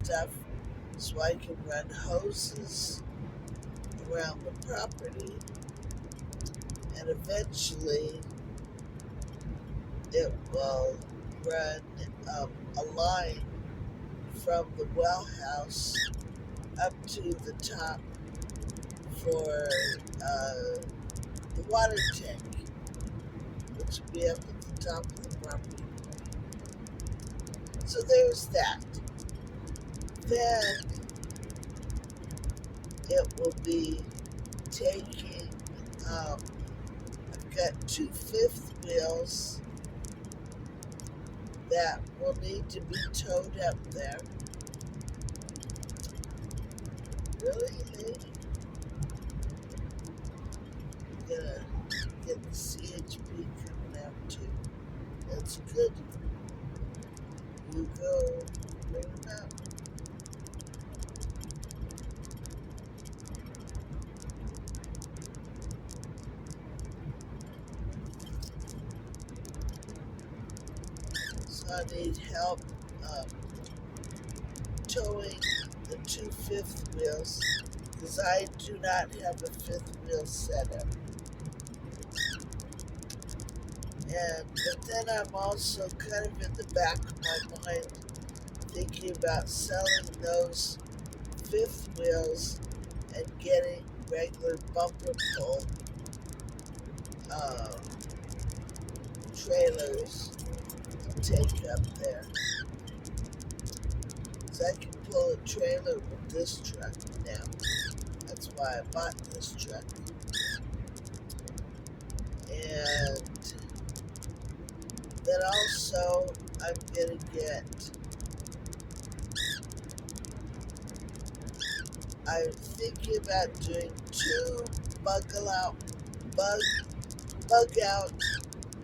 stuff so I can run hoses around the property, and eventually it will run a line from the well house up to the top for the water tank, which will be up at the top of the property. So there's that. Then it will be taking, I've got 2 fifth wheels that will need to be towed up there. Really, lady? I'm gonna get the CHP coming out too. That's good. You go bring them up. So I need help towing the 2 fifth wheels because I do not have a fifth wheel set up. But then I'm also kind of in the back of my mind thinking about selling those fifth wheels and getting regular bumper pull trailers to take up there. So I can pull a trailer with this truck now. That's why I bought this truck. And then also I'm gonna I'm thinking about doing 2 bug out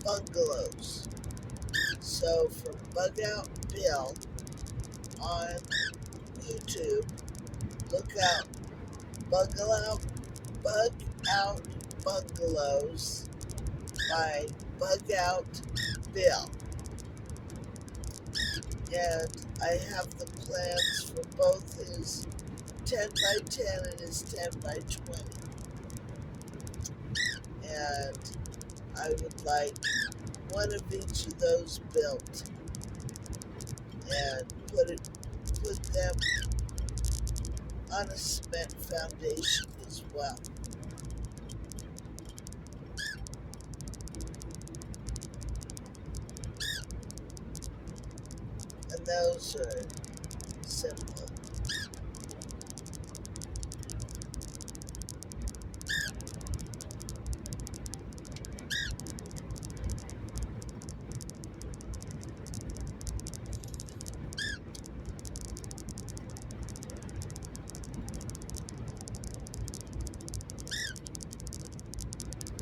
bungalows. So for Bug Out Bill on YouTube, look out Bug Out Bungalows by Bug Out Bill. And I have the plans for both his 10 by 10 and his 10 by 20. And I would like one of each of those built and put them on a cement foundation as well. And those are simple.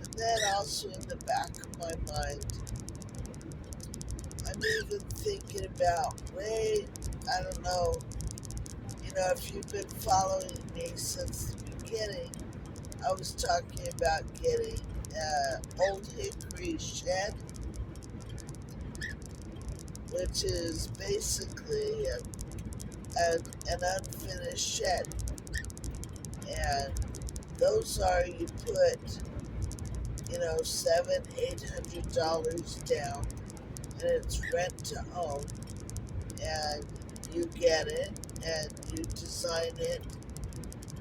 And then also in the back of my mind, I'm even thinking about, I don't know, if you've been following me since the beginning, I was talking about getting Old Hickory shed, which is basically an unfinished shed. And those are, you put, $700-800 down, and it's rent to own, and you get it, and you design it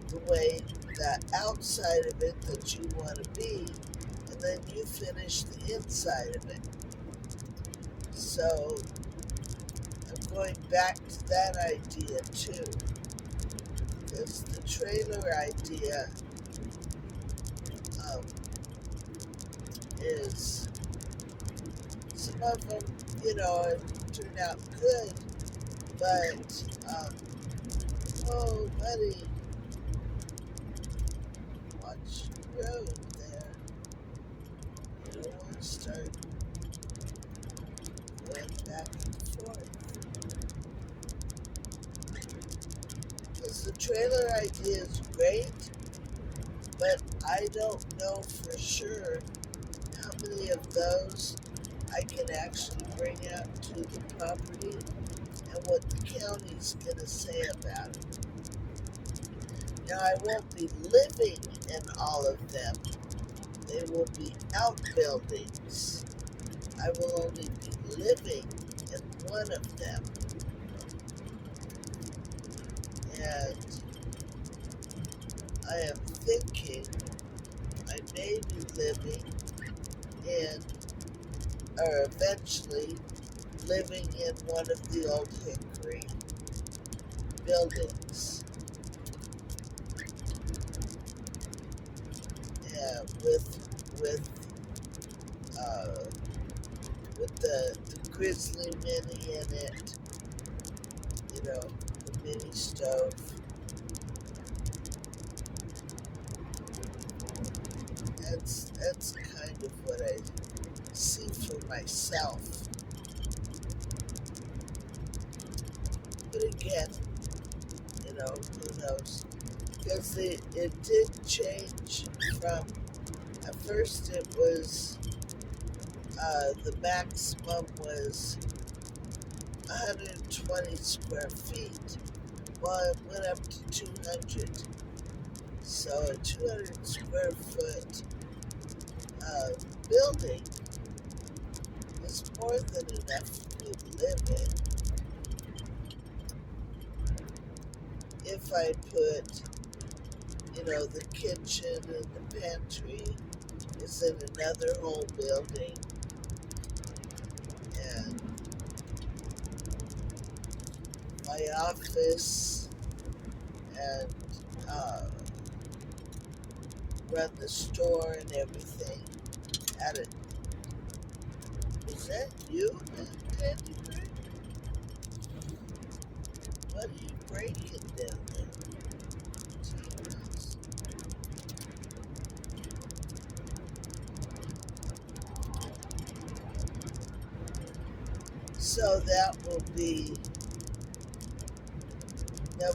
the way the outside of it that you want to be, and then you finish the inside of it. So I'm going back to that idea too, because the trailer idea is, some of them, turn out good, but, oh, buddy, watch the road there. You don't want to start going back and forth. Because the trailer idea is great, but I don't know for sure how many of those I can actually bring out to the property and and what the county's going to say about it. Now, I won't be living in all of them. They will be outbuildings. I will only be living in one of them. And I am thinking I may be living in, or eventually living in one of the old Hickory buildings. Yeah, uh, with the grizzly mini in it, the mini stove. That's kind of what I see for myself. But again, who knows? Because it did change from, at first it was, the maximum was 120 square feet. Well, it went up to 200. So a 200 square foot building is more than enough for me to live in. If I put, the kitchen and the pantry is in another whole building, and my office and run the store and everything at it. Is that you, Candy Bread? What are you breaking down there? So there'll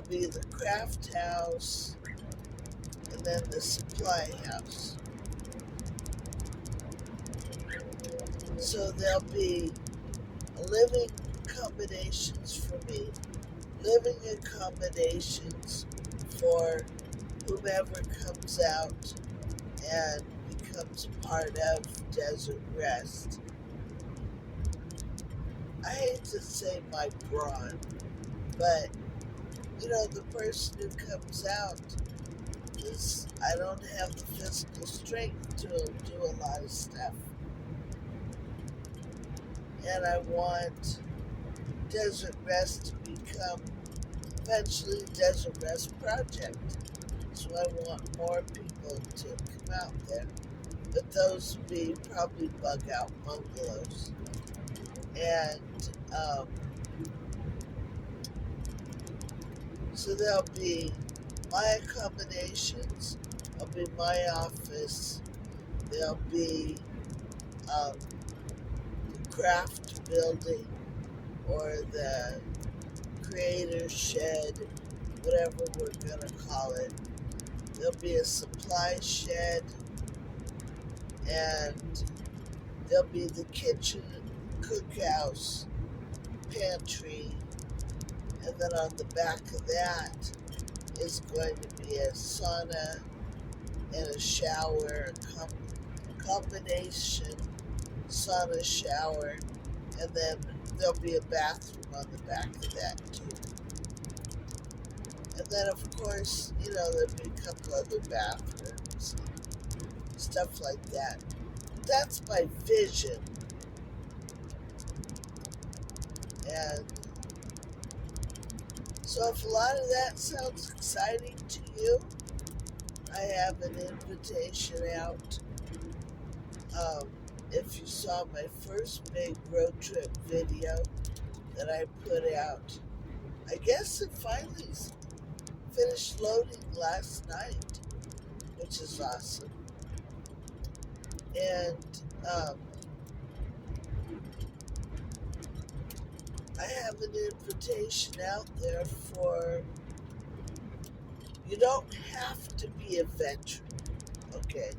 be the craft house and then the supply house. So there'll be living accommodations for me, living accommodations for whomever comes out and becomes part of Desert Rest. I hate to say my brawn, but the person who comes out is, I don't have the physical strength to do a lot of stuff. And I want Desert Rest to become eventually Desert Rest Project. So I want more people to come out there. But those would be probably bug out bungalows. And so there'll be my accommodations, there'll be my office, there'll be the craft building or the creator shed, whatever we're going to call it. There'll be a supply shed, and there'll be the kitchen, cookhouse, pantry, and then on the back of that is going to be a sauna and a shower, combination sauna shower, and then there'll be a bathroom on the back of that too. And then of course, there'll be a couple other bathrooms, stuff like that. That's my vision. And so if a lot of that sounds exciting to you, I have an invitation out. If you saw my first big road trip video that I put out, I guess it finally finished loading last night, which is awesome. And I have an invitation out there for, you don't have to be a veteran, okay?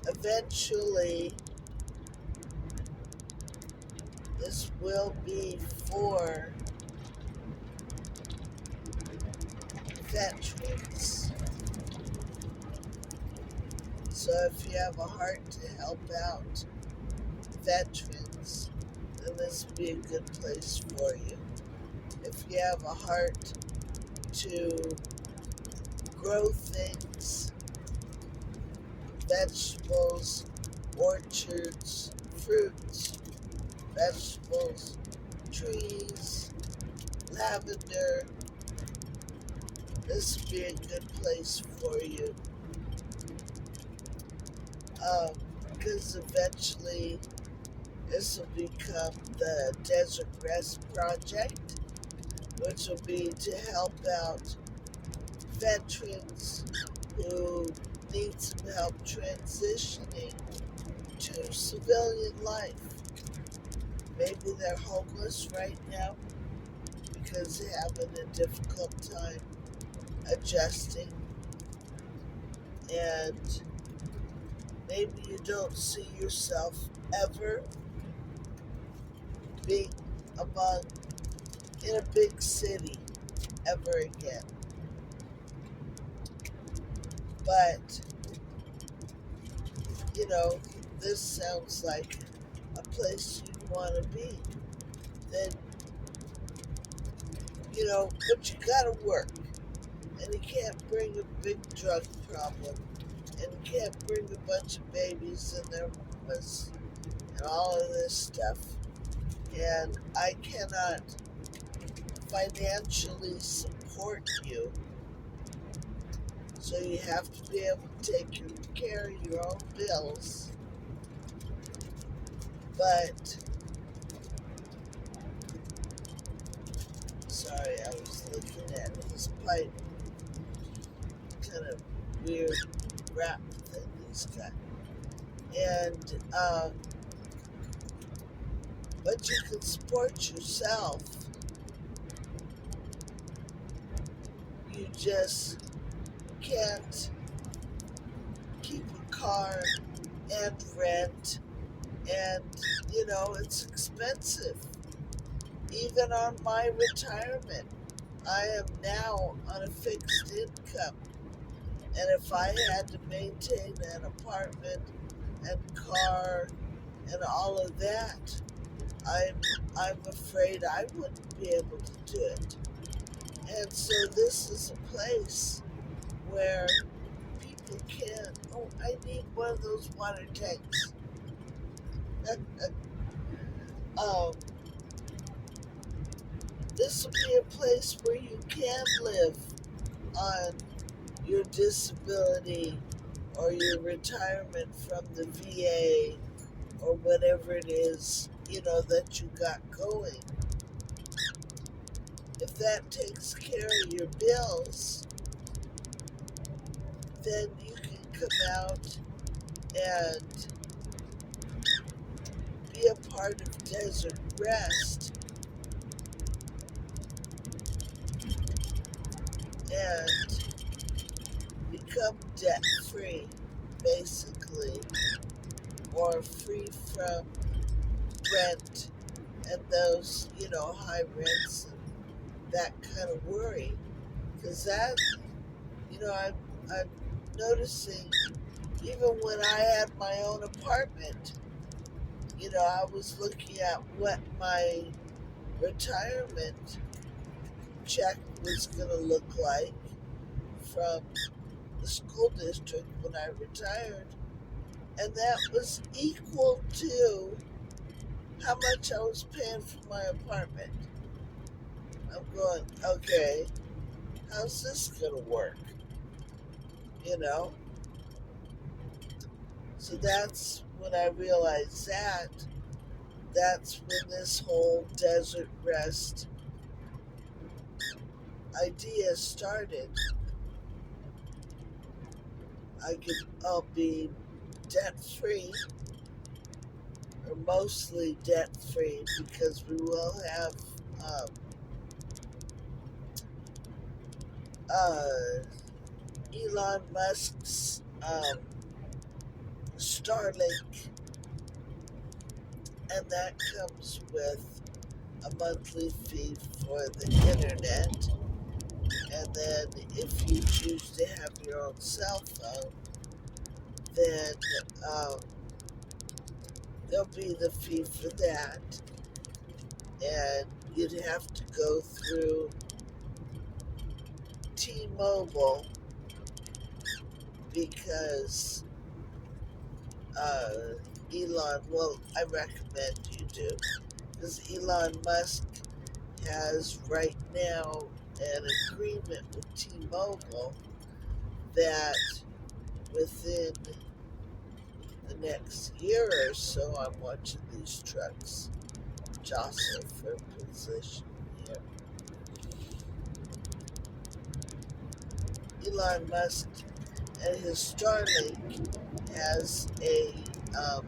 Eventually, this will be for veterans. So if you have a heart to help out veterans, then this would be a good place for you. If you have a heart to grow things, vegetables, orchards, fruits, vegetables, trees, lavender, this would be a good place for you. Because eventually this will become the Desert Rest Project, which will be to help out veterans who need some help transitioning to civilian life. Maybe they're homeless right now because they're having a difficult time adjusting, and maybe you don't see yourself ever being among in a big city ever again. But, you know, this sounds like a place you want to be. Then, but you gotta work. And you can't bring a big drug problem. And you can't bring a bunch of babies in their mamas and all of this stuff. And I cannot financially support you. So you have to be able to take care of your own bills. But, sorry, I was looking at his pipe. Kind of weird rap thing he's got. And, but you can support yourself. You just can't keep a car and rent, and it's expensive. Even on my retirement, I am now on a fixed income, and if I had to maintain an apartment and car and all of that, I'm afraid I wouldn't be able to do it. And so this is a place where people can. Oh, I need one of those water tanks. um, this will be a place where you can live on your disability or your retirement from the VA or whatever it is, that you got going. If that takes care of your bills, then you can come out and be a part of Desert Rest and become debt free, basically, or free from rent and those, high rents and that kind of worry. Because that, I'm noticing, even when I had my own apartment, I was looking at what my retirement check was going to look like from the school district when I retired, and that was equal to how much I was paying for my apartment. I'm going, okay, how's this gonna work? You know? So that's when I realized that's when this whole desert rest idea started. I'll be debt free, or mostly debt free, because we will have um, uh, Elon Musk's Starlink, and that comes with a monthly fee for the internet, and then if you choose to have your own cell phone, then um, there'll be the fee for that, and you'd have to go through T-Mobile because uh, well, I recommend you do, because Elon Musk has right now an agreement with T-Mobile that within the next year or so, I'm watching these trucks jostle for position here. Elon Musk and his Starlink has a um,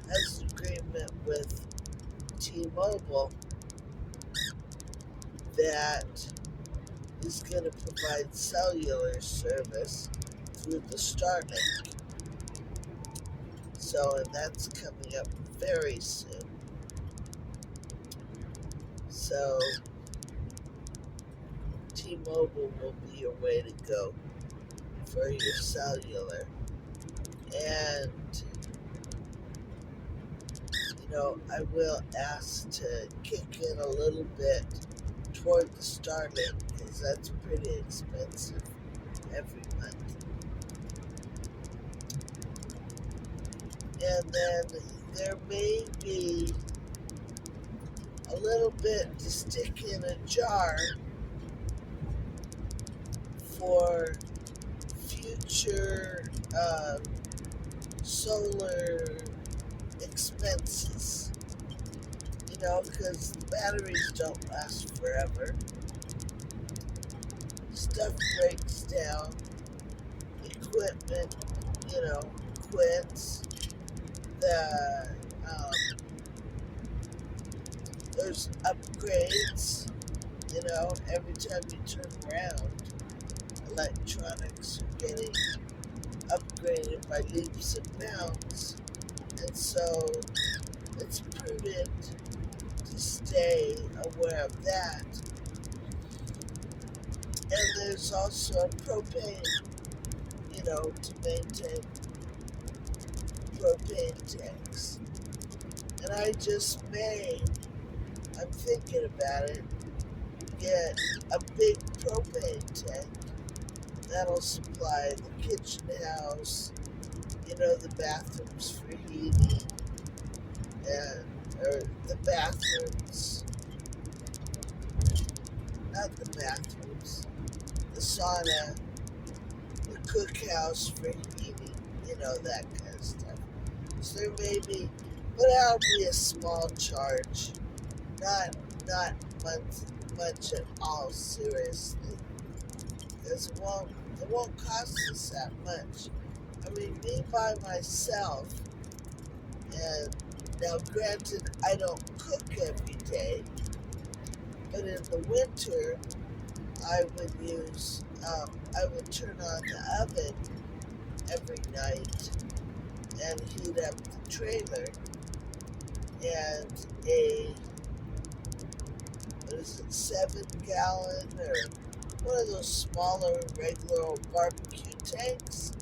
has an agreement with T-Mobile that is going to provide cellular service through the Starlink. So, and that's coming up very soon. So, T-Mobile will be your way to go for your cellular. And, I will ask to kick in a little bit toward the Starlink because that's pretty expensive every month. And then there may be a little bit to stick in a jar for future solar expenses, because the batteries don't last forever. Stuff breaks down, equipment, quits. The There's upgrades, every time you turn around, electronics are getting upgraded by leaps and bounds, and so it's prudent to stay aware of that. And there's also propane, to maintain propane tanks. And I'm thinking about it, get a big propane tank that'll supply the kitchen house, the bathrooms for heating, or the bathrooms, not the bathrooms, the sauna, the cookhouse for heating, that kind of stuff. So there may be, but that'll be a small charge, not much at all, seriously, because it won't cost us that much. I mean, me by myself, and now granted, I don't cook every day, but in the winter, I would turn on the oven every night and heat up the trailer, and a, 7-gallon or one of those smaller regular old barbecue tanks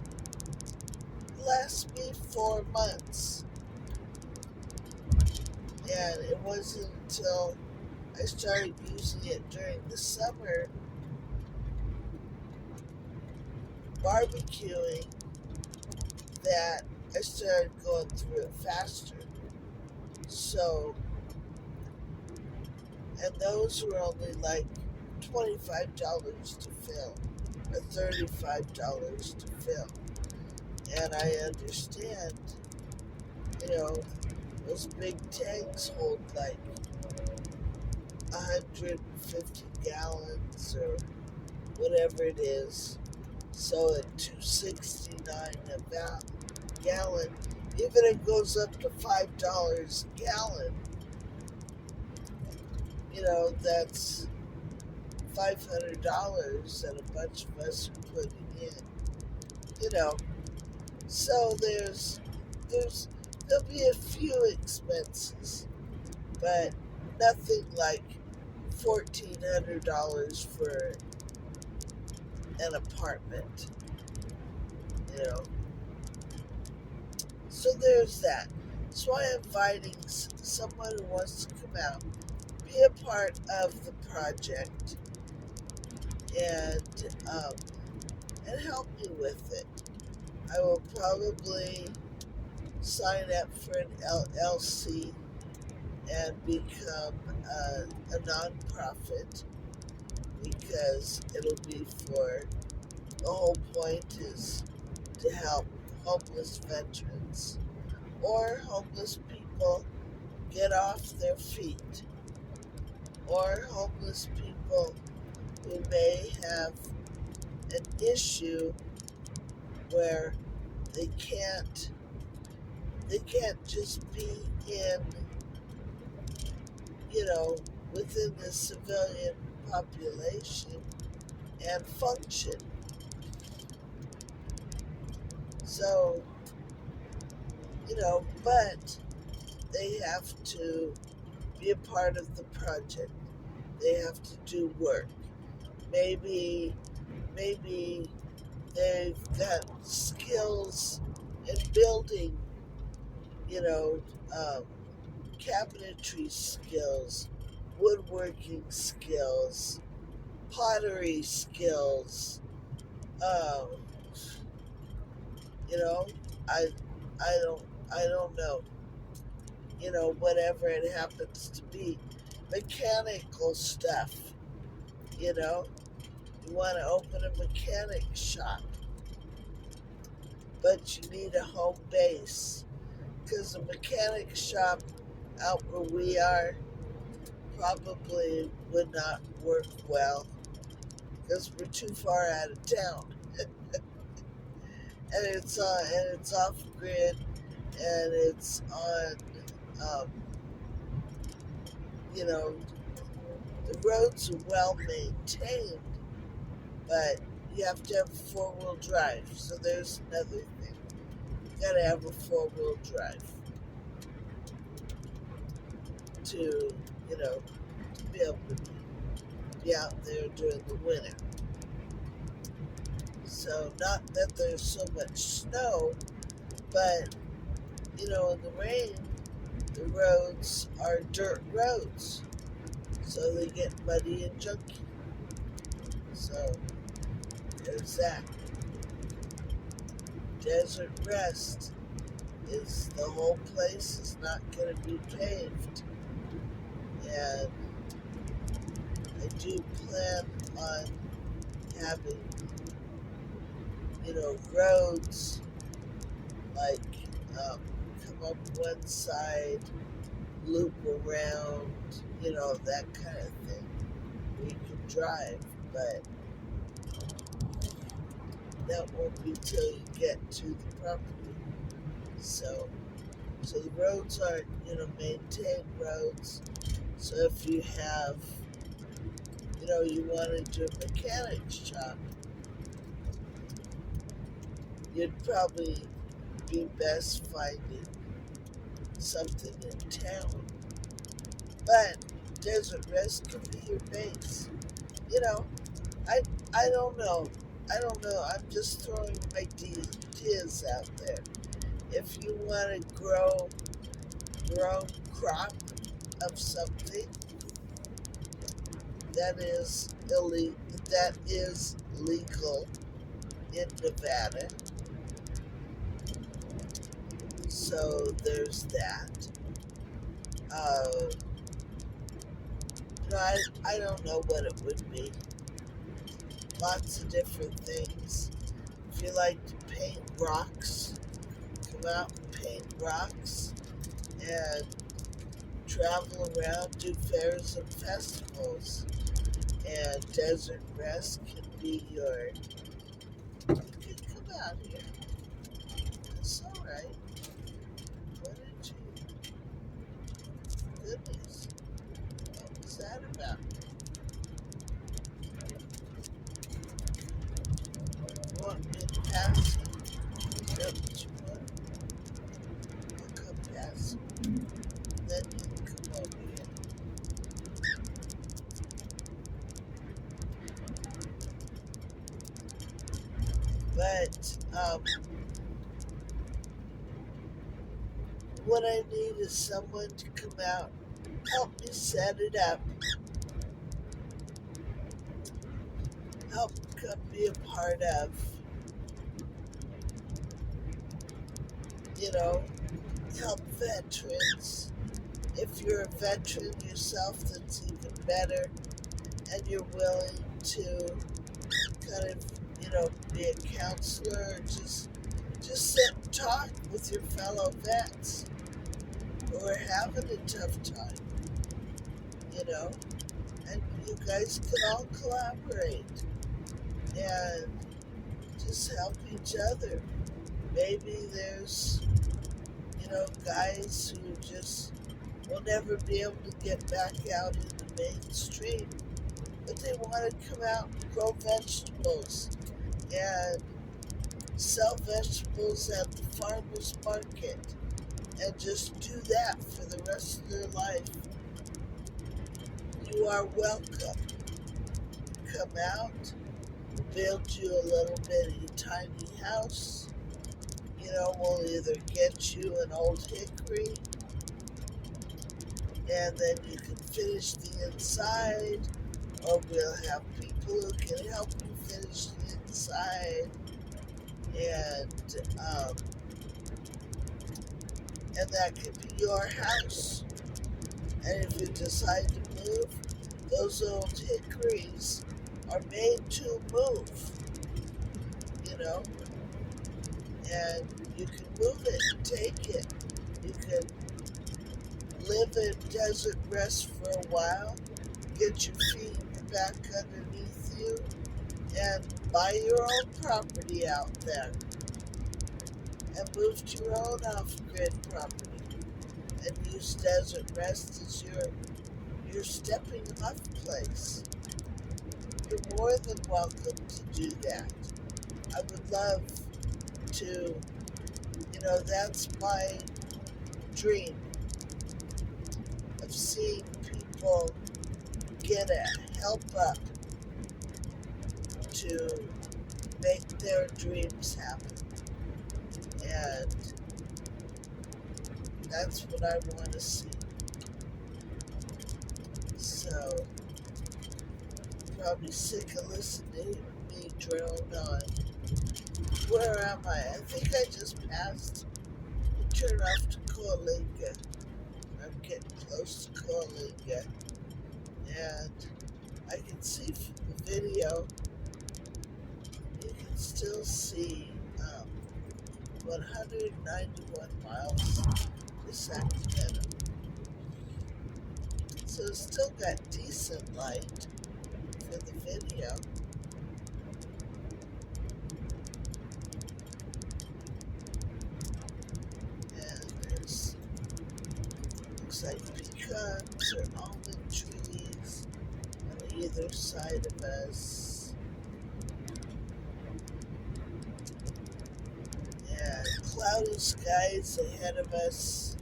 lasts me 4 months. And it wasn't until I started using it during the summer barbecuing that I started going through it faster. So, and those were only like $25 to fill, or $35 to fill. And I understand, those big tanks hold like 150 gallons or whatever it is. So at $2.69 a gallon, even if it goes up to $5 a gallon, that's $500 that a bunch of us are putting in. So there'll be a few expenses, but nothing like $1,400 for an apartment, you know. So there's that. So I'm inviting someone who wants to come out, be a part of the project, and um, and help me with it. I will probably sign up for an LLC and become a nonprofit because it'll be for the whole point is to help homeless veterans or homeless people get off their feet, or homeless people who may have an issue where they can't they can't just be in, you know, within the civilian population and function. So, but they have to be a part of the project. They have to do work. Maybe maybe they've got skills in building, you know, um, cabinetry skills, woodworking skills, pottery skills. Um, you know, I I don't know. Whatever it happens to be, mechanical stuff. You know, you want to open a mechanic shop, but you need a home base because a mechanic shop out where we are probably would not work well because we're too far out of town, and it's off grid, and it's on, um, you know, the roads are well maintained, but you have to have 4-wheel drive. So there's another thing. You gotta have a 4-wheel drive to, to be able to be out there during the winter. So not that there's so much snow, but in the rain, the roads are dirt roads, so they get muddy and junky. So there's that. Desert Rest is the whole place is not going to be paved, and I do plan on having roads like come up one side, loop around, that kind of thing. We can drive, but that won't be till you get to the property. So the roads aren't, maintained roads. So if you have, you want to do a mechanic shop, you'd probably be best finding something in town. But Desert Rest could be your base. You know, I I don't know. I don't know. I'm just throwing ideas out there. If you want to grow your own crop of something that is legal in Nevada, so there's that. Uh, I don't know what it would be. Lots of different things. If you like to paint rocks, come out and paint rocks and travel around, do fairs and festivals. And Desert Rest can be your. You can come out here. It's alright. What did you. Goodness. What was that about? You want me to pass you? Is that what you want? I'll come pass you. Then you can come over here. But what I need is someone to come out, help me set it up, help come be a part of, you know, help veterans. If you're a veteran yourself, that's even better, and you're willing to kind of, be a counselor, or just sit and talk with your fellow vets who are having a tough time, you know, and you guys can all collaborate and just help each other. Maybe there's, guys who just will never be able to get back out in the mainstream, but they want to come out and grow vegetables and sell vegetables at the farmer's market and just do that for the rest of their life. You are welcome. Come out, build you a little bitty tiny house. We'll either get you an old hickory and then you can finish the inside, or we'll have people who can help you finish the inside, um, and that could be your house. And if you decide to move, those old hickories are made to move, and you can move it and take it. You can live in Desert Rest for a while, get your feet back underneath you, and buy your own property out there and move to your own off-grid property and use Desert Rest as your stepping off place. You're more than welcome to do that. I would love to, that's my dream of seeing people get a help up to make their dreams happen. And that's what I want to see. So, probably sick of listening to me drone on. Where am I? I think I just passed the turnoff to Coalinga. I'm getting close to Coalinga. And I can see from the video, you can still see 191 miles per second. So it's still got decent light for the video. And there's, looks like pecans or almond trees on either side of us. And cloudy skies ahead of us.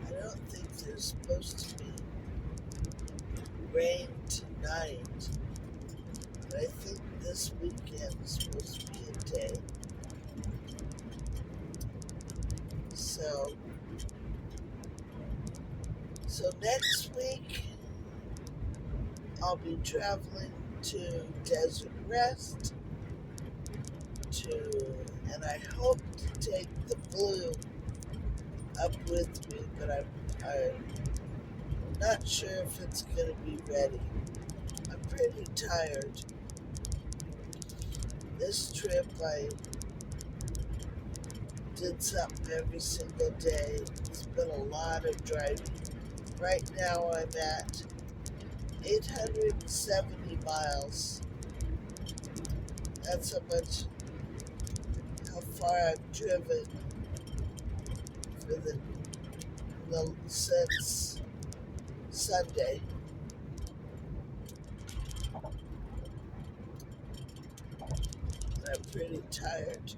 I don't think there's supposed to be rain tonight, but I think this weekend is supposed to be a day. So next week I'll be traveling to Desert Rest and I hope to take the Blue up with me, but I'm not sure if it's going to be ready. I'm pretty tired. This trip I did something every single day. It's been a lot of driving. Right now I'm at 870 miles. That's how far I've driven since Sunday. And I'm pretty tired.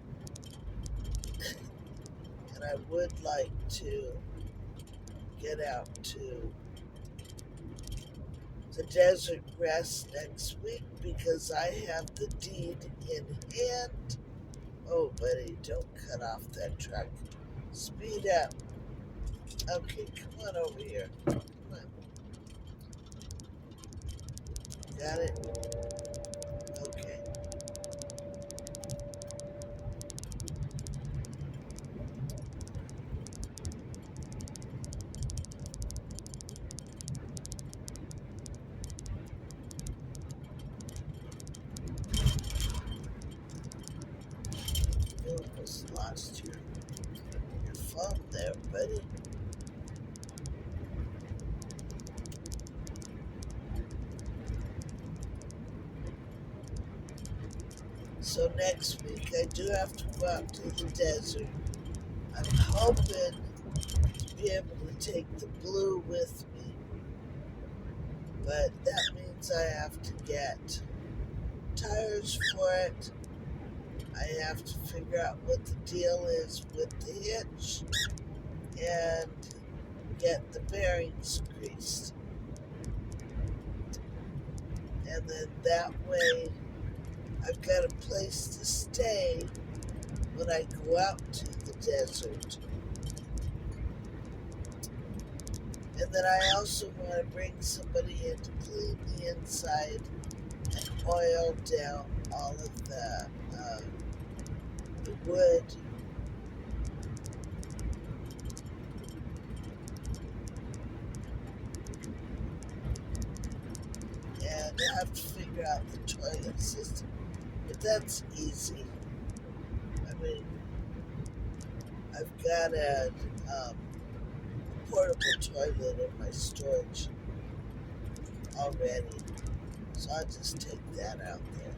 And I would like to get out to the desert rest next week because I have the deed in hand. Oh, buddy, don't cut off that truck. Speed up. Okay, come on over here. Come on. Got it? Okay. You almost lost your phone there, buddy. So next week I do have to go out to the desert. I'm hoping to be able to take the blue with me, but that means I have to get tires for it. I have to figure out what the deal is with the hitch and get the bearings greased. And then that way I've got a place to stay when I go out to the desert. And then I also want to bring somebody in to clean the inside and oil down all of the wood. And I have to figure out the toilet system. But that's easy. I mean, I've got a portable toilet in my storage already. So I'll just take that out there.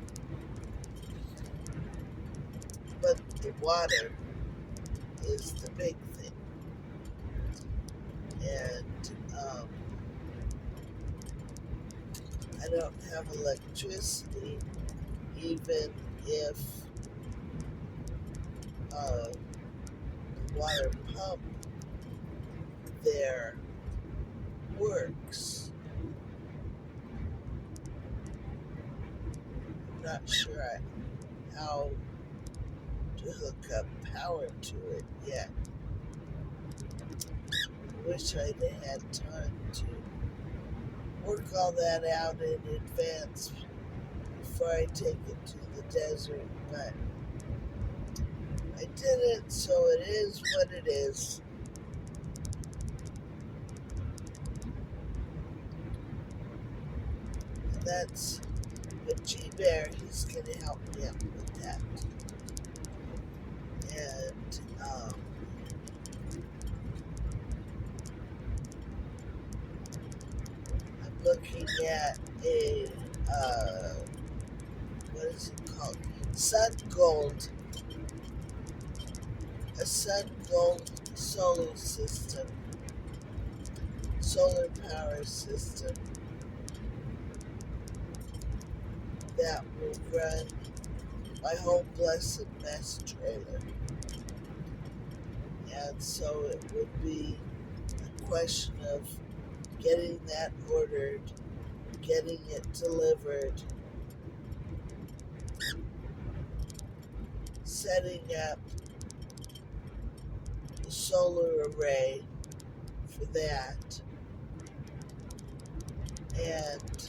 But the water is the big thing. And I don't have electricity, even if the water pump there works. I'm not sure how to hook up power to it yet. I wish I'd had time to work all that out in advance before I take it to the desert, but I didn't, so it is what it is. And that's but G-Bear, he's gonna help me out with that. And I'm looking at a what is it called? Sun Gold. A Sun Gold solar system. Solar power system that will run my whole blessed mess trailer. And so it would be a question of getting that ordered, getting it delivered, setting up the solar array for that, and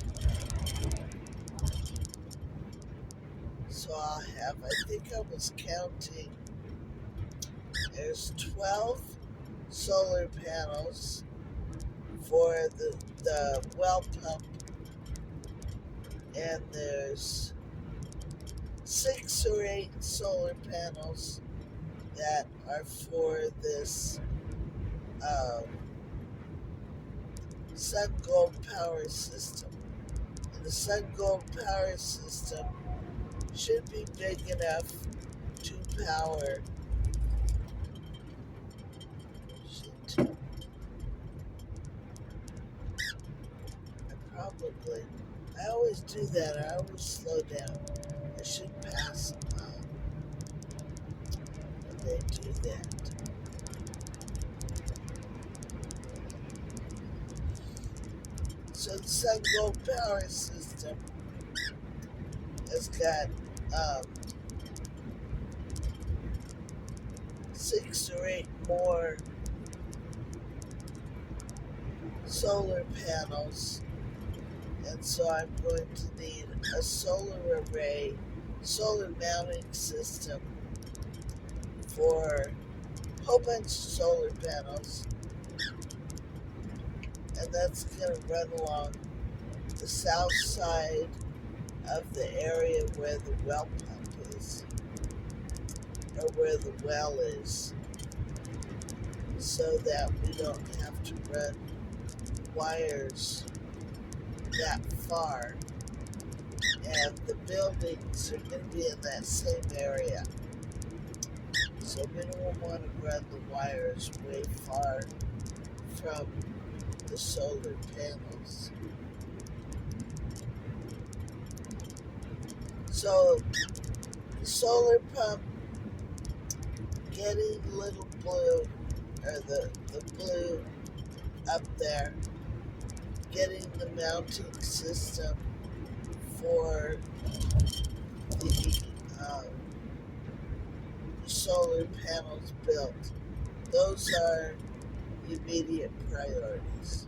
so I'll have, I think I was counting, there's 12 solar panels for the well pump, and there's 6 or 8 solar panels that are for this Sun Gold power system. And the Sun Gold power system should be big enough to power. I always do that. I always slow down. I should pass them when they do that. So the Sun power system has got um, 6 or 8 more solar panels, and so I'm going to need a solar array, solar mounting system for a whole bunch of solar panels, and that's going to run along the south side of the area where the well pump is, or where the well is, so that we don't have to run wires that far, and the buildings are going to be in that same area, so we don't want to run the wires way far from the solar panels. So the solar pump, getting little blue, or the blue up there, getting the mounting system for the solar panels built. Those are immediate priorities.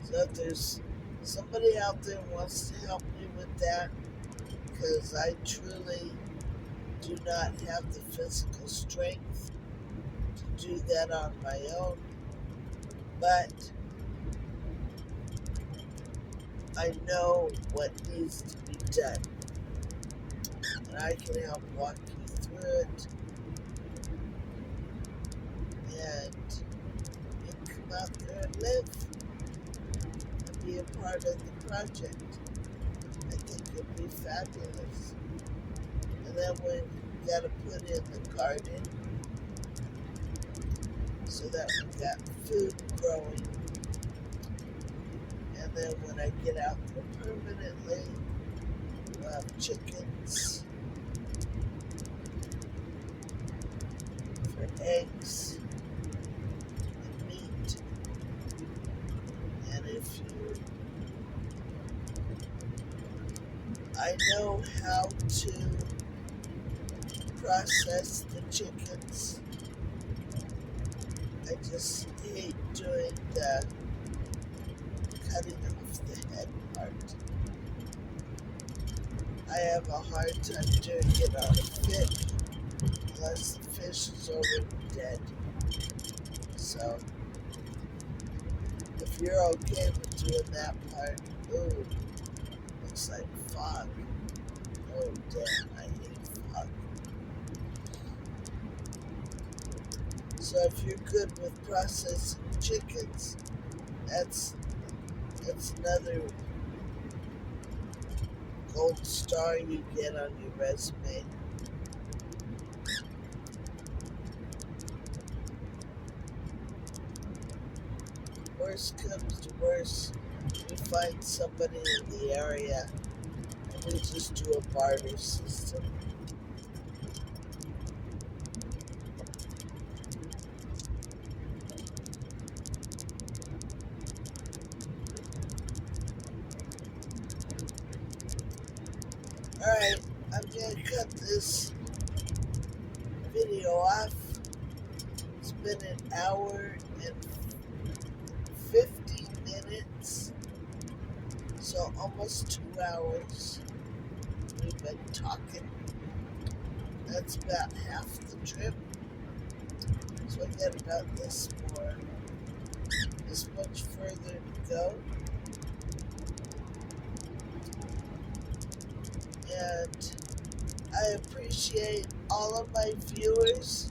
So if there's somebody out there who wants to help me with that, because I truly do not have the physical strength to do that on my own, but I know what needs to be done, and I can help walk you through it, and you can come out there and live and be a part of the project. I think it'd be fabulous. And then we got to put in the garden so that we got food growing. And then when I get out there permanently, we'll have chickens for eggs and meat. And I know how to process the chickens. I just hate doing the cutting off the head part. I have a hard time doing it on a fish unless the fish is already dead. So if you're okay with doing that part, ooh, looks like fog. Oh damn, I hate fog. So if you're good with processing chickens, that's another gold star you get on your resume. Worst comes to worst, we find somebody in the area and we just do a barter system. Alright, I'm gonna cut this video off. It's been an hour and 50 minutes, so almost 2 hours we've been talking. That's about half the trip, so I got about this much further to go. And I appreciate all of my viewers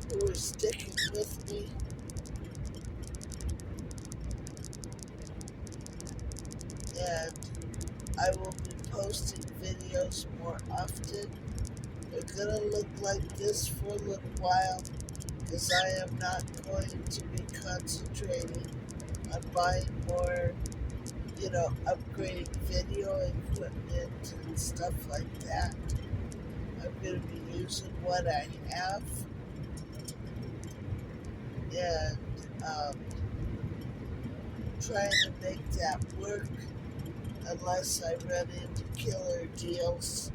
who are sticking with me. And I will be posting videos more often. They're gonna look like this for a little while, because I am not going to be concentrating on buying more, upgrading video equipment and stuff like that. I'm going to be using what I have, and trying to make that work unless I run into killer deals.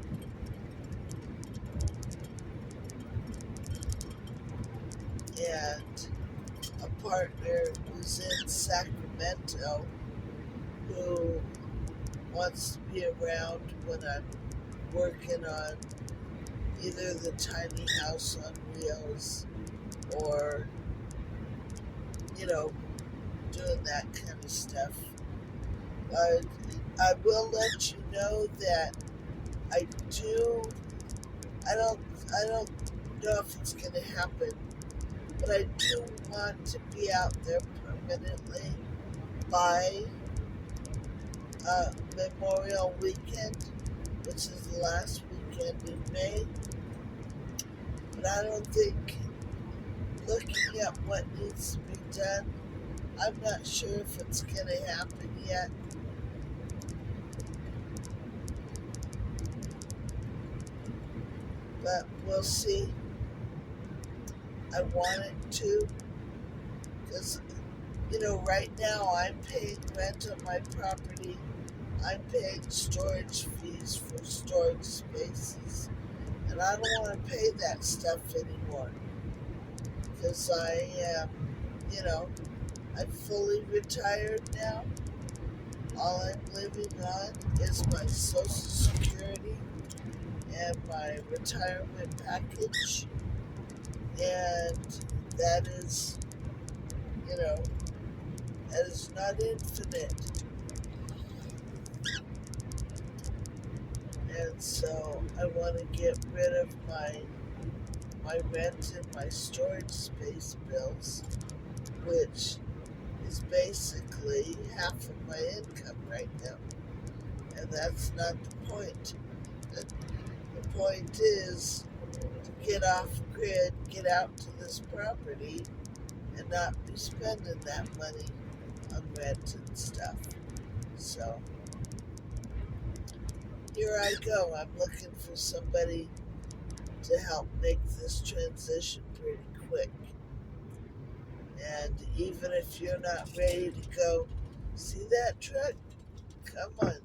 And a partner who's in Sacramento who wants to be around when I'm working on either the tiny house on wheels or, you know, doing that kind of stuff. Uh, I will let you know that I do. I don't. I don't know if it's going to happen, but I do want to be out there permanently by Memorial Weekend, which is the last weekend in May. But I don't think, looking at what needs to be done, I'm not sure if it's going to happen yet. But we'll see. I want it to, because, right now I'm paying rent on my property. I'm paying storage fees for storage spaces. And I don't want to pay that stuff anymore. Because I am, I'm fully retired now. All I'm living on is my Social Security and my retirement package. And that is, you know, that is not infinite. And so I want to get rid of my rent and my storage space bills, which is basically half of my income right now. And that's not the point. The point is to get off grid, get out to this property, and not be spending that money on rent and stuff. So here I go. I'm looking for somebody to help make this transition pretty quick. And even if you're not ready to go, see that truck? Come on.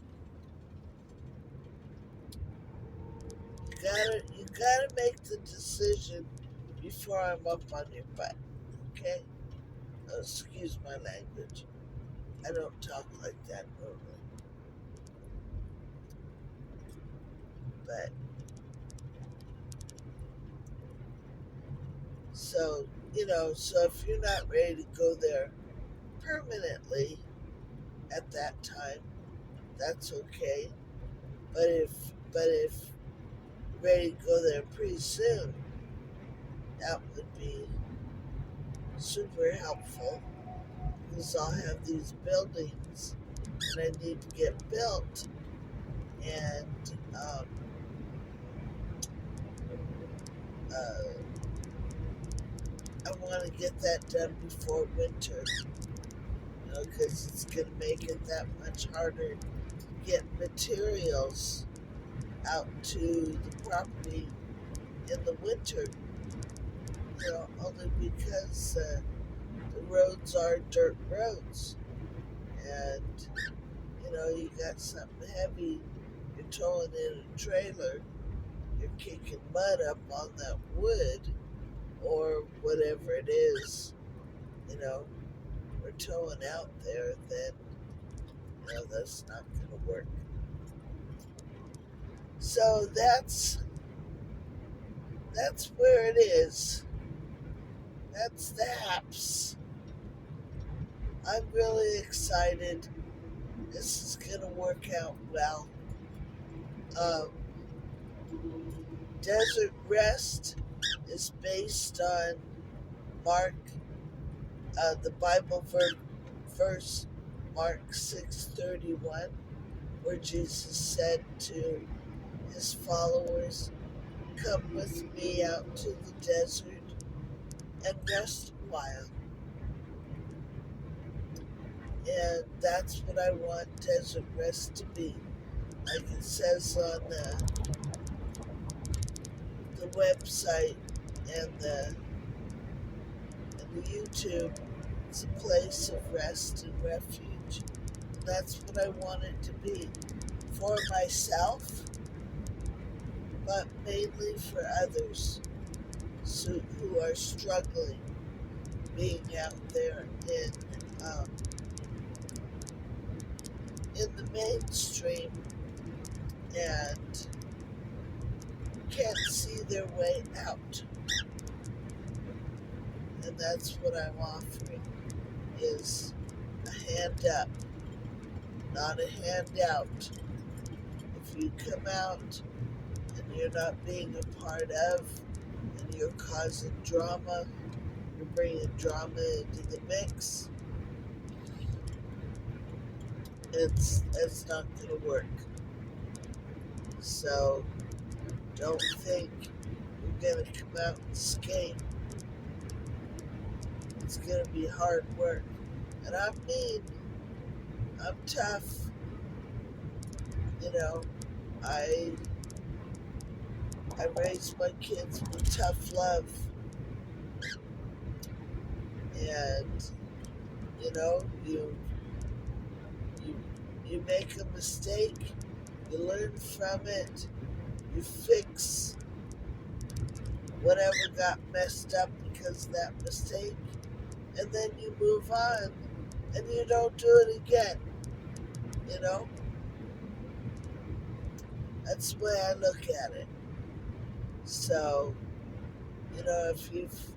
You gotta make the decision before I'm up on your butt. Okay? Oh, excuse my language. I don't talk like that normally. But so, so if you're not ready to go there permanently at that time, that's okay. But if you're ready to go there pretty soon, that would be super helpful because I'll have these buildings and I need to get built, and I want to get that done before winter, because it's going to make it that much harder to get materials out to the property in the winter, only because the roads are dirt roads. And, you got something heavy, you're towing in a trailer, you're kicking mud up on that wood or whatever it is, we're towing out there, then, that's not going to work. So that's where it is. That's the haps. I'm really excited. This is going to work out well. Desert Rest is based on Mark, the Bible verse, Mark 6:31, where Jesus said to his followers, "Come with me out to the desert and rest a while." And that's what I want Desert Rest to be. Like it says on the website and the YouTube, it it's a place of rest and refuge. That's what I want it to be for myself, but mainly for others who are struggling being out there um, in the mainstream and can't see their way out. And that's what I'm offering, is a hand up, not a handout. If you come out and you're not being a part of, and you're causing drama, you're bringing drama into the mix, it's not going to work. So don't think you're going to come out and skate. It's going to be hard work. And I'm mean. I'm tough. You know, I raise my kids with tough love. And, you know, you, you make a mistake, you learn from it, you fix whatever got messed up because of that mistake, and then you move on and you don't do it again. You know, that's the way I look at it. So, you know, if you've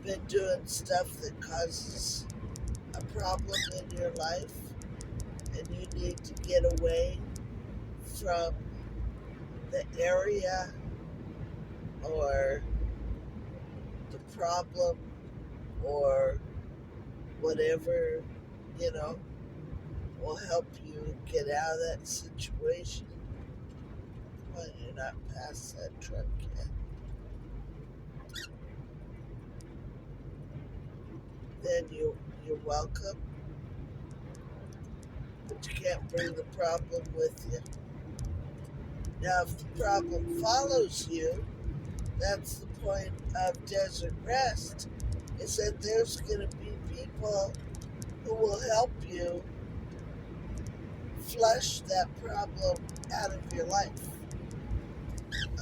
been doing stuff that causes a problem in your life and you need to get away from the area or the problem or whatever, you know, will help you get out of that situation. Well, you're not past that truck yet. Then you're welcome, but you can't bring the problem with you. Now, if the problem follows you, that's the point of Desert Rest, is that there's going to be people who will help you flush that problem out of your life.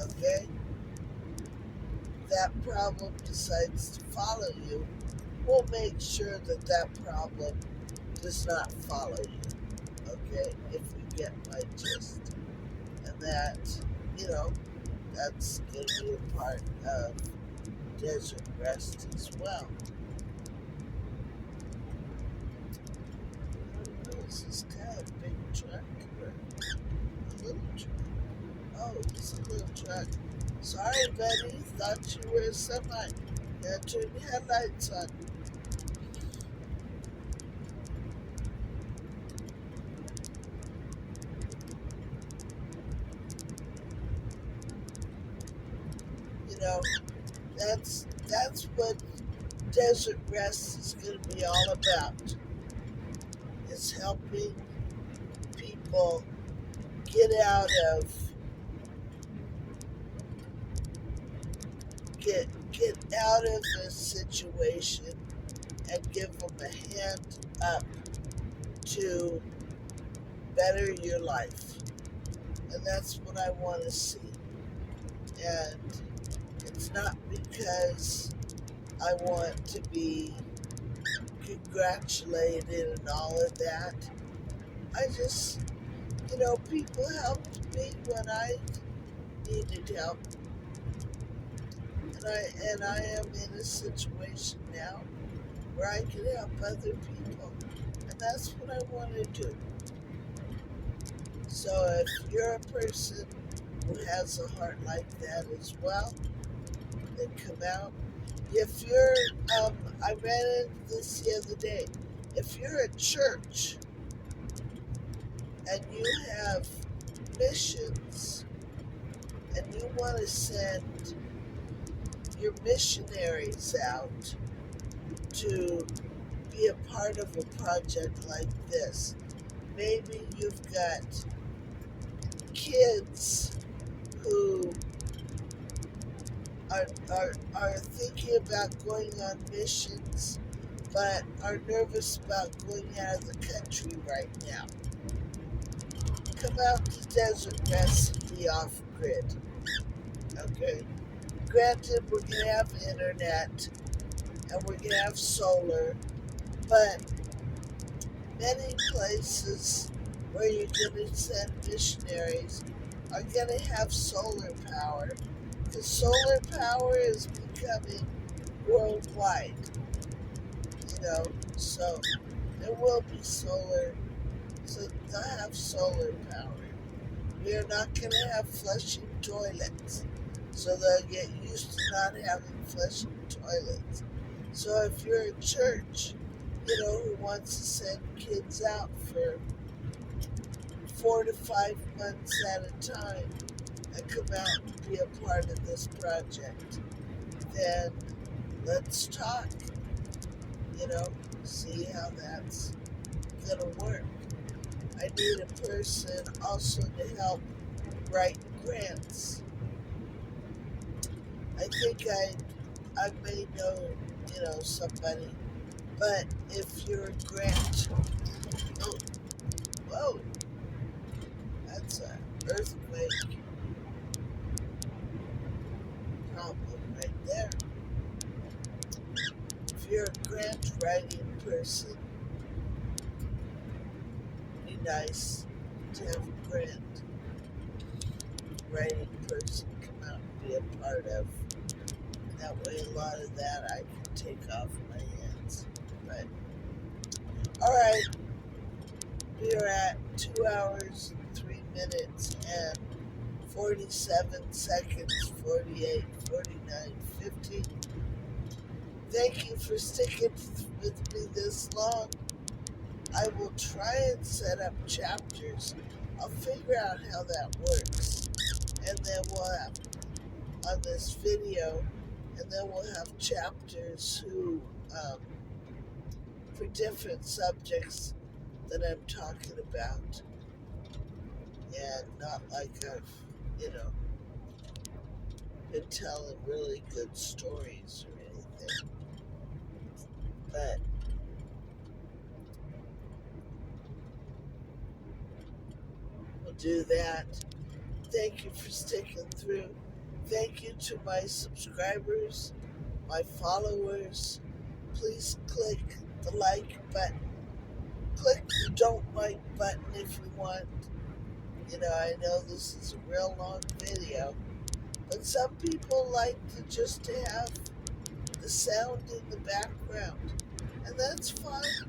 Okay? That problem decides to follow you, we'll make sure that that problem does not follow you. Okay? If you get my gist. And that, you know, that's going to be a part of Desert Rest as well. I don't know, is this guy a big truck or a little truck? Oh, it's a little truck. Sorry, buddy, thought you were a semi. Gotta turn your headlights on. You know, that's what Desert Rest is going to be all about. It's helping people get out of a situation and give them a hand up to better your life. And that's what I want to see. And it's not because I want to be congratulated and all of that. I just, you know, people helped me when I needed help. And I am in a situation now where I can help other people. And that's what I want to do. So if you're a person who has a heart like that as well, then come out. If you're, I ran into this the other day. If you're a church and you have missions and you want to send your missionaries out to be a part of a project like this, maybe you've got kids who are thinking about going on missions but are nervous about going out of the country right now. Come out to Desert Rest and be off grid. Okay? Granted, we're going to have internet and we're going to have solar, but many places where you're going to send missionaries are going to have solar power. The solar power is becoming worldwide, so there will be solar, so they'll have solar power. We are not going to have flushing toilets, so they'll get used to not having flushing toilets. So if you're a church, who wants to send kids out for 4 to 5 months at a time and come out and be a part of this project, then let's talk, see how that's gonna work. I need a person also to help write grants. I think I may know, somebody, but if you're a grant, oh, whoa, that's an earthquake problem right there. If you're a grant writing person, it'd be nice to have a grant writing person come out and be a part of. That way, a lot of that I can take off my hands. But, alright, we are at 2 hours, 3 minutes, and 47 seconds, 48, 49, 50. Thank you for sticking with me this long. I will try and set up chapters. I'll figure out how that works. And then we'll have on this video, and then we'll have chapters for different subjects that I'm talking about, and not like I've, been telling really good stories or anything, but we'll do that. Thank you for sticking through. Thank you to my subscribers, my followers. Please click the like button. Click the don't like button if you want. I know this is a real long video, but some people like to have the sound in the background, and that's fine.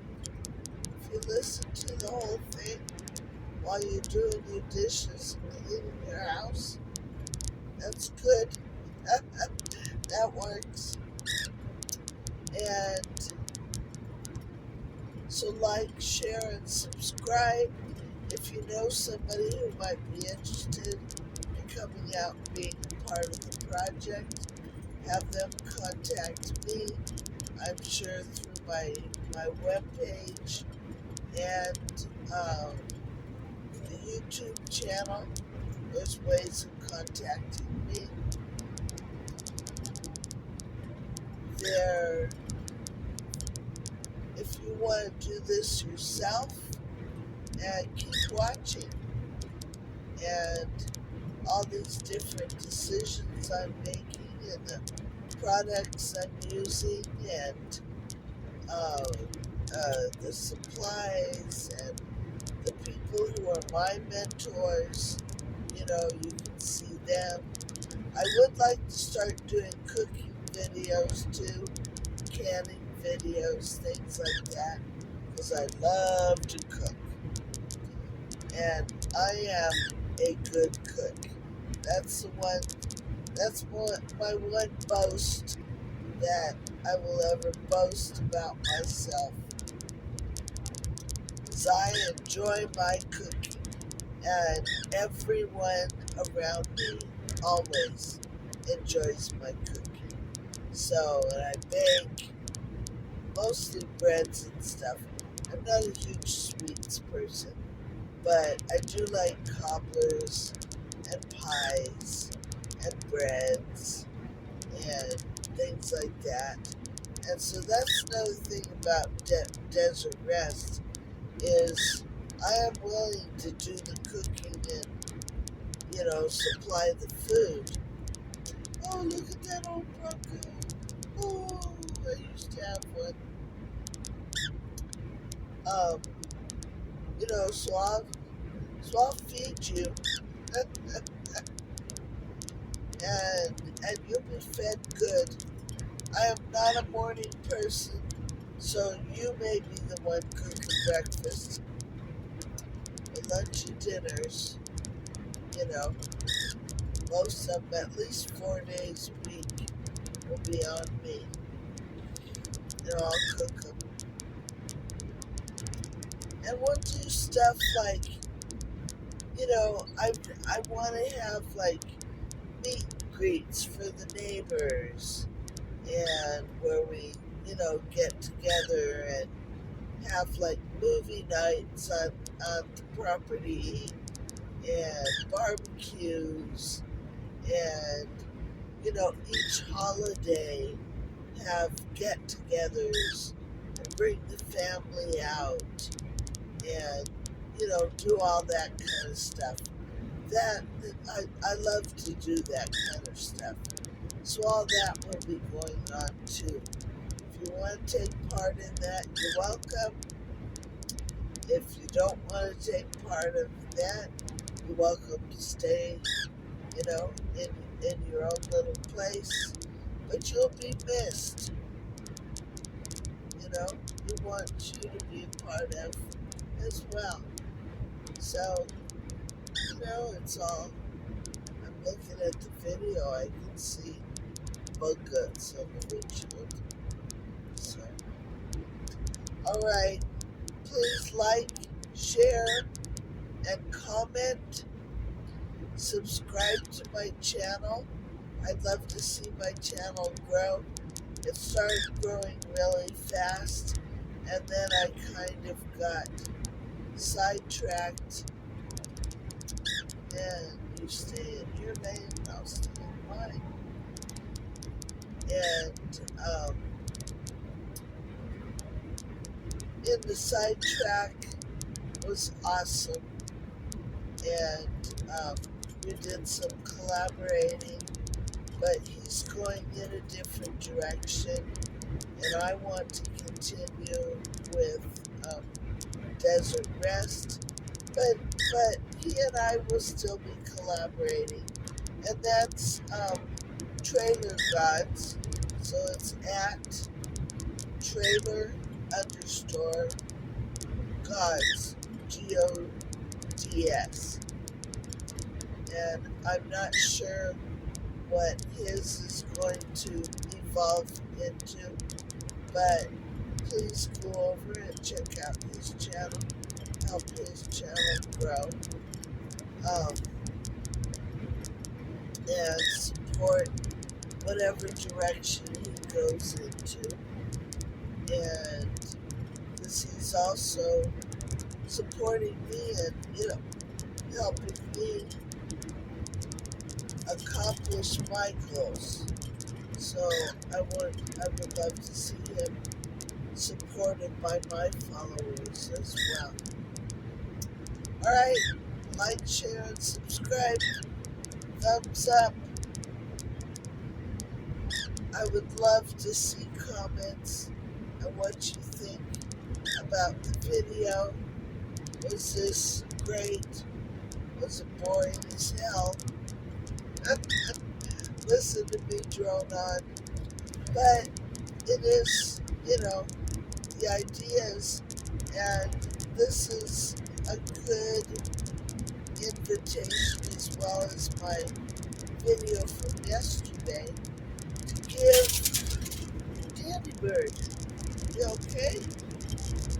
If you listen to the whole thing while you're doing your dishes and cleaning your house, that's good. That works. And so like, share, and subscribe. If you know somebody who might be interested in coming out and being a part of the project, have them contact me. I'm sure through my webpage and the YouTube channel, there's ways of contacting me. If you want to do this yourself, and keep watching, and all these different decisions I'm making, and the products I'm using, and the supplies, and the people who are my mentors, you can see them. I would like to start doing cooking videos too, canning videos, things like that, because I love to cook. And I am a good cook. That's my one boast that I will ever boast about myself, is I enjoy my cooking, and everyone around me always enjoys my cooking. So, and I bake mostly breads and stuff. I'm not a huge sweets person, but I do like cobblers and pies and breads and things like that. And so that's another thing about Desert Rest is I am willing to do the cooking and, supply the food. Oh, look at that old Bronco. Oh, I used to have one. Um, so I'll feed you, and you'll be fed good. I am not a morning person, so you may be the one cooking breakfast, but lunch and dinners. You know, most of them, at least 4 days a week, will be on me, and I'll cook them. And we'll do stuff like, I want to have like meet and greets for the neighbors, and where we, get together and have like movie nights on the property and barbecues, and each holiday have get-togethers and bring the family out, and do all that kind of stuff. That I love to do that kind of stuff. So all that will be going on too. If you want to take part in that, you're welcome. If you don't want to take part of that, you're welcome to stay, in your own little place. But you'll be missed. We want you to be a part of as well. So, it's all. I'm looking at the video, I can see bug guts on the windshield. So, alright, please like, share, and comment. Subscribe to my channel. I'd love to see my channel grow. It started growing really fast, and then I kind of got sidetracked. And you stay in your lane, I'll stay in mine. And in the sidetrack was awesome, and we did some collaborating, but he's going in a different direction, and I want to continue with Desert Rest, but he and I will still be collaborating, and that's Trailer Gods, so it's at trailer underscore gods, GODS, and I'm not sure what his is going to evolve into, but please go over and check out his channel, help his channel grow, and support whatever direction he goes into. And this is also supporting me and helping me accomplish my goals. So I would love to see him supported by my followers as well. Alright, like, share, and subscribe. Thumbs up. I would love to see comments on what you think about the video. Was this great? Was it boring as hell? Listen to me drone on. But it is, the ideas, and this is a good invitation, as well as my video from yesterday, to give Danny Bird, you okay?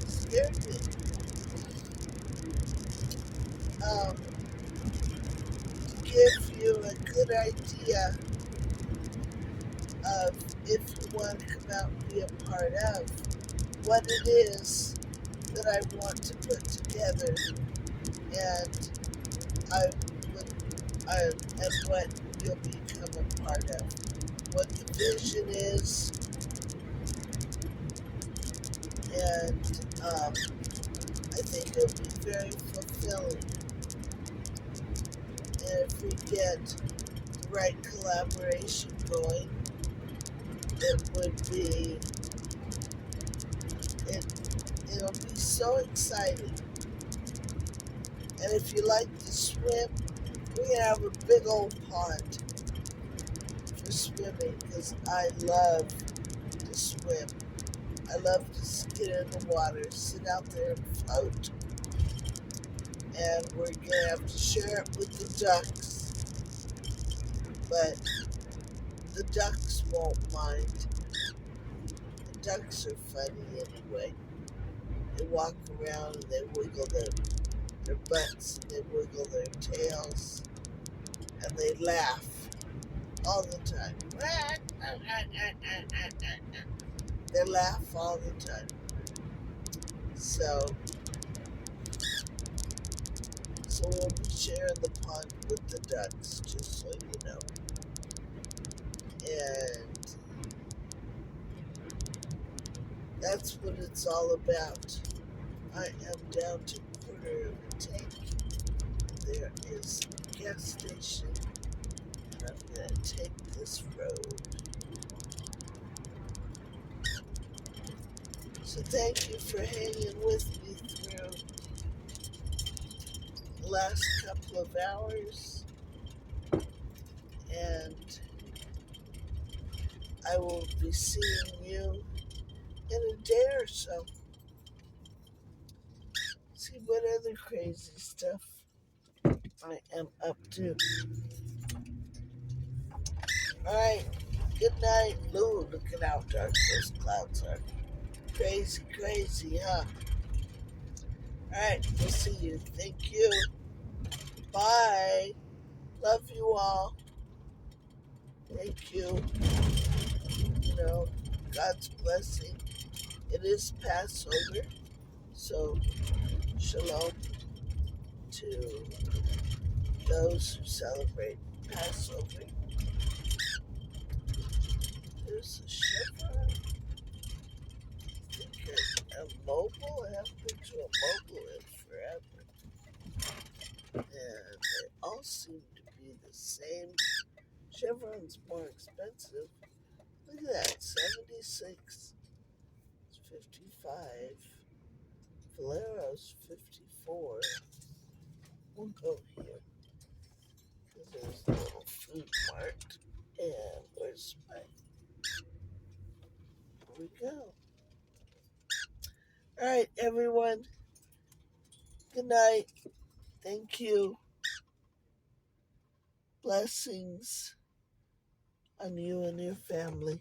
Scared me. To give you a good idea of, if you want to come out and be a part of, what it is that I want to put together, and and what you'll become a part of, what the vision is, And I think it'll be very fulfilling. And if we get the right collaboration going, it would be, it, it'll be so exciting. And if you like to swim, we can have a big old pond for swimming because I love to swim. I love to get in the water, sit out there and float. And we're going to have to share it with the ducks. But the ducks won't mind. The ducks are funny anyway. They walk around and they wiggle their butts and they wiggle their tails and they laugh all the time. They laugh all the time. So we'll be sharing the pond with the ducks, just so you know. And that's what it's all about. I am down to a quarter of a tank. There is a gas station, and I'm going to take this road. So thank you for hanging with me through the last couple of hours, and I will be seeing you in a day or so. See what other crazy stuff I am up to. Alright, good night. Ooh, look at how dark those clouds are. Crazy, crazy, huh? Alright, we'll see you. Thank you. Bye. Love you all. Thank you. You know, God's blessing. It is Passover, so shalom to those who celebrate Passover. There's a chevron. I think a mobile. I haven't been to a mobile in forever. And they all seem to be the same. Chevron's more expensive. Look at that, 76. It's 55. Valero's 54. We'll go here because there's a little food mart. And where's my? Here we go. All right, everyone. Good night. Thank you. Blessings on you and your family.